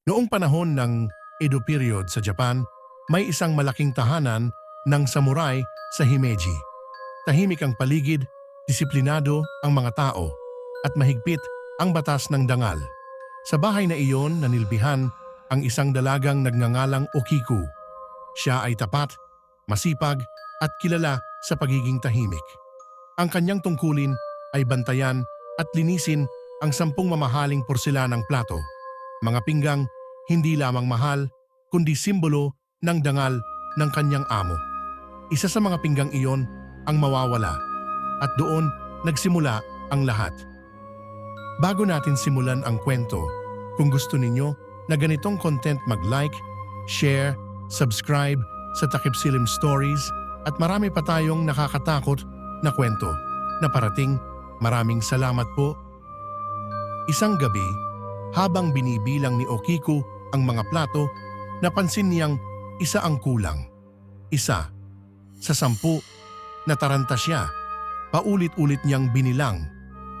Noong panahon ng Edo period sa Japan, may isang malaking tahanan ng samurai sa Himeji. Tahimik ang paligid, disiplinado ang mga tao, at mahigpit ang batas ng dangal. Sa bahay na iyon nanilbihan ang isang dalagang nagngangalang Okiku. Siya ay tapat, masipag, at kilala sa pagiging tahimik. Ang kanyang tungkulin ay bantayan at linisin ang 10 mamahaling porselanang plato. Mga pinggang hindi lamang mahal, kundi simbolo ng dangal ng kanyang amo. Isa sa mga pinggang iyon ang mawawala, at doon nagsimula ang lahat. Bago natin simulan ang kwento, kung gusto ninyo na ganitong content mag-like, share, subscribe sa Takip Silim Stories at marami pa tayong nakakatakot na kwento na parating. Maraming salamat po. Isang gabi, habang binibilang ni Okiku ang mga plato, napansin niyang isa ang kulang. Isa. Sa 10, nataranta siya. Paulit-ulit niyang binilang,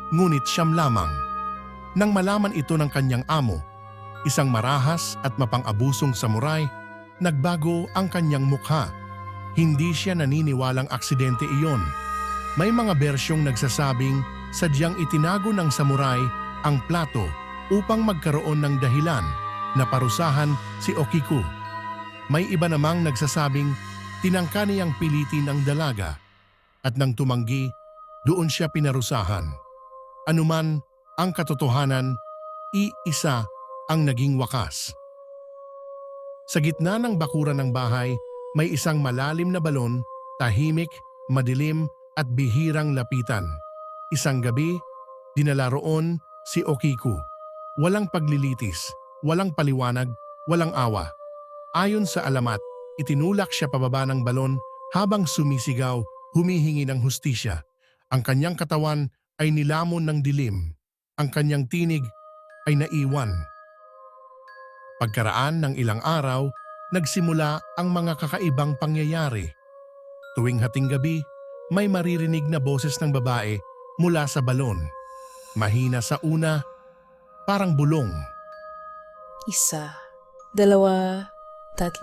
ngunit 9 lamang. Nang malaman ito ng kanyang amo, isang marahas at mapang-abusong samurai, nagbago ang kanyang mukha. Hindi siya naniniwalang aksidente iyon. May mga bersyong nagsasabing sadyang itinago ng samurai ang plato upang magkaroon ng dahilan na parusahan si Okiku. May iba namang nagsasabing tinangka niyang pilitin ang dalaga at nang tumanggi, doon siya pinarusahan. Anuman ang katotohanan, iisa ang naging wakas. Sa gitna ng bakuran ng bahay, may isang malalim na balon, tahimik, madilim at bihirang lapitan. Isang gabi, dinala roon si Okiku. Walang paglilitis, walang paliwanag, walang awa. Ayon sa alamat, itinulak siya pababa ng balon habang sumisigaw, humihingi ng hustisya. Ang kanyang katawan ay nilamon ng dilim. Ang kanyang tinig ay naiwan. Pagkaraan ng ilang araw, nagsimula ang mga kakaibang pangyayari. Tuwing hating gabi, may maririnig na boses ng babae mula sa balon. Mahina sa una, parang bulong. 1, 2, 3, 4, 5, 6,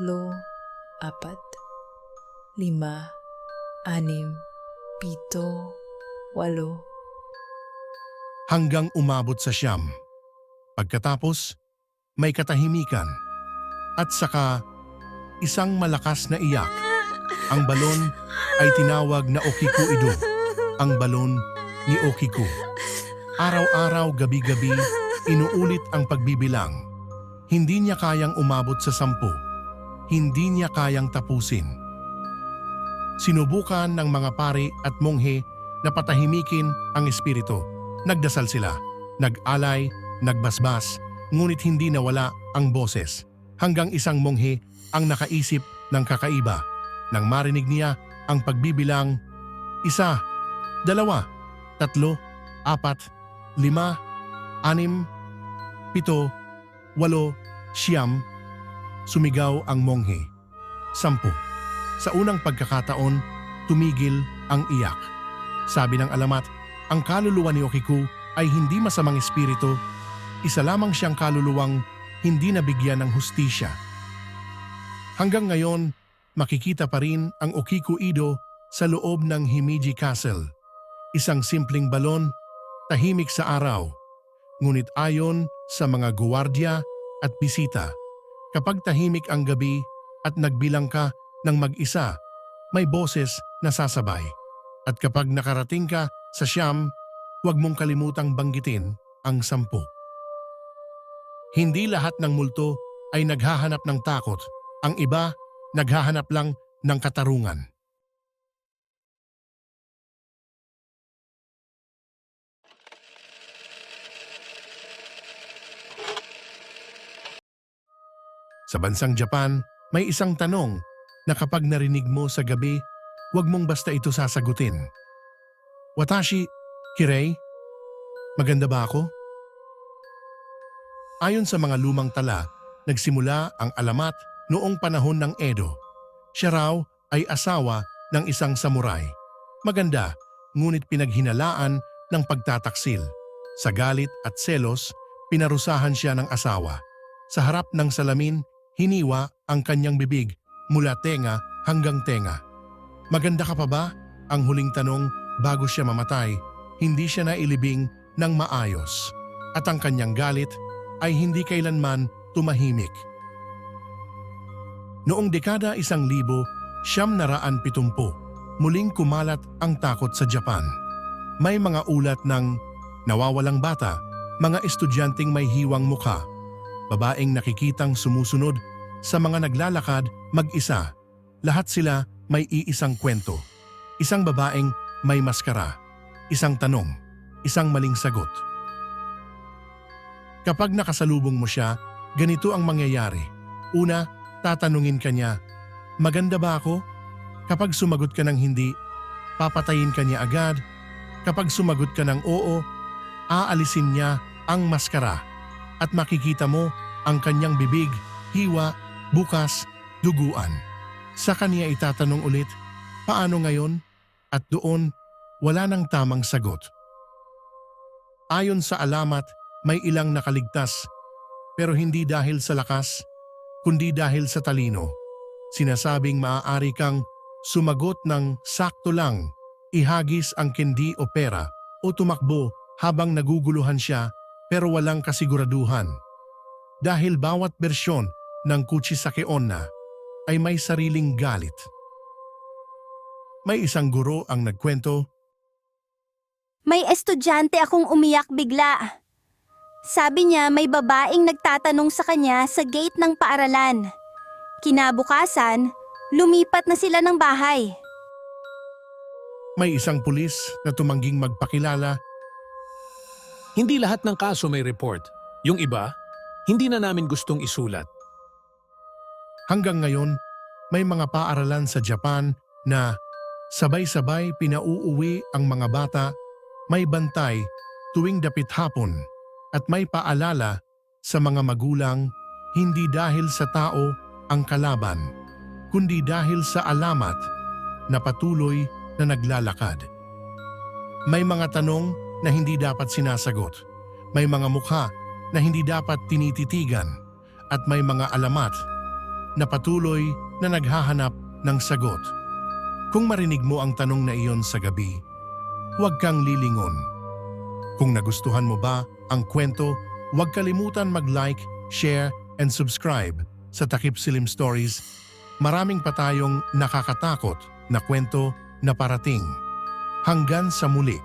7, 8. Hanggang umabot sa 9. Pagkatapos, may katahimikan. At saka, isang malakas na iyak. Ang balon ay tinawag na Okiku Ido, ang balon ni Okiku. Araw-araw, gabi-gabi, inuulit ang pagbibilang. Hindi niya kayang umabot sa 10. Hindi niya kayang tapusin. Sinubukan ng mga pari at monghe na patahimikin ang espiritu. Nagdasal sila, nag-alay, nagbasbas, ngunit hindi nawala ang boses. Hanggang isang monghe ang nakaisip ng kakaiba. Nang marinig niya ang pagbibilang, 1, 2, 3, 4, 5, 6, 7, 8, 9, sumigaw ang monghe. 10. Sa unang pagkakataon, tumigil ang iyak. Sabi ng alamat, ang kaluluwa ni Okiku ay hindi masamang espiritu. Isa lamang siyang kaluluwang hindi nabigyan ng hustisya. Hanggang ngayon, makikita pa rin ang Okiku Ido sa loob ng Himeji Castle. Isang simpleng balon, tahimik sa araw. Ngunit ayon sa mga guwardiya at bisita, kapag tahimik ang gabi at nagbilang ka ng mag-isa, may boses na sasabay. At kapag nakarating ka sa 9, huwag mong kalimutang banggitin ang 10. Hindi lahat ng multo ay naghahanap ng takot. Ang iba, naghahanap lang ng katarungan. Sa bansang Japan, may isang tanong na kapag narinig mo sa gabi, huwag mong basta ito sasagutin. Watashi, kirei, maganda ba ako? Ayon sa mga lumang tala, nagsimula ang alamat noong panahon ng Edo. Siya raw ay asawa ng isang samurai. Maganda, ngunit pinaghinalaan ng pagtataksil. Sa galit at selos, pinarusahan siya ng asawa. Sa harap ng salamin, hiniwa ang kanyang bibig mula tenga hanggang tenga. Maganda ka pa ba? Ang huling tanong bago siya mamatay. Hindi siya nailibing ng maayos. At ang kanyang galit ay hindi kailanman tumahimik. Noong dekada 1970, muling kumalat ang takot sa Japan. May mga ulat ng nawawalang bata, mga estudyanteng may hiwang mukha, babaeng nakikitang sumusunod sa mga naglalakad mag-isa. Lahat sila may iisang kwento. Isang babaeng may maskara, isang tanong, isang maling sagot. Kapag nakasalubong mo siya, ganito ang mangyayari. Una, tatanungin ka niya, maganda ba ako? Kapag sumagot ka ng hindi, papatayin ka niya agad. Kapag sumagot ka ng oo, aalisin niya ang maskara at makikita mo ang kanyang bibig, hiwa, bukas, duguan. Sa kanya itatanong ulit, paano ngayon? At doon, wala nang tamang sagot. Ayon sa alamat, may ilang nakaligtas, pero hindi dahil sa lakas, kundi dahil sa talino. Sinasabing maaari kang sumagot ng sakto lang, ihagis ang kendi o pera, o tumakbo habang naguguluhan siya pero walang kasiguraduhan. Dahil bawat bersyon ng Kuchisake Onna ay may sariling galit. May isang guro ang nagkwento, May estudyante akong umiyak bigla. Sabi niya may babaeng nagtatanong sa kanya sa gate ng paaralan. Kinabukasan, lumipat na sila ng bahay. may isang pulis na tumangging magpakilala. Hindi lahat ng kaso may report. Yung iba, hindi na namin gustong isulat. Hanggang ngayon, may mga paaralan sa Japan na sabay-sabay pinauuwi ang mga bata, may bantay tuwing dapit hapon at may paalala sa mga magulang hindi dahil sa tao ang kalaban, kundi dahil sa alamat na patuloy na naglalakad. May mga tanong na hindi dapat sinasagot, may mga mukha na hindi dapat tinititigan, at may mga alamat na patuloy na naghahanap ng sagot. Kung marinig mo ang tanong na iyon sa gabi, huwag kang lilingon. Kung nagustuhan mo ba ang kwento, huwag kalimutan mag-like, share, and subscribe sa Takip Silim Stories. Maraming pa tayong nakakatakot na kwento na parating. Hanggang sa muli.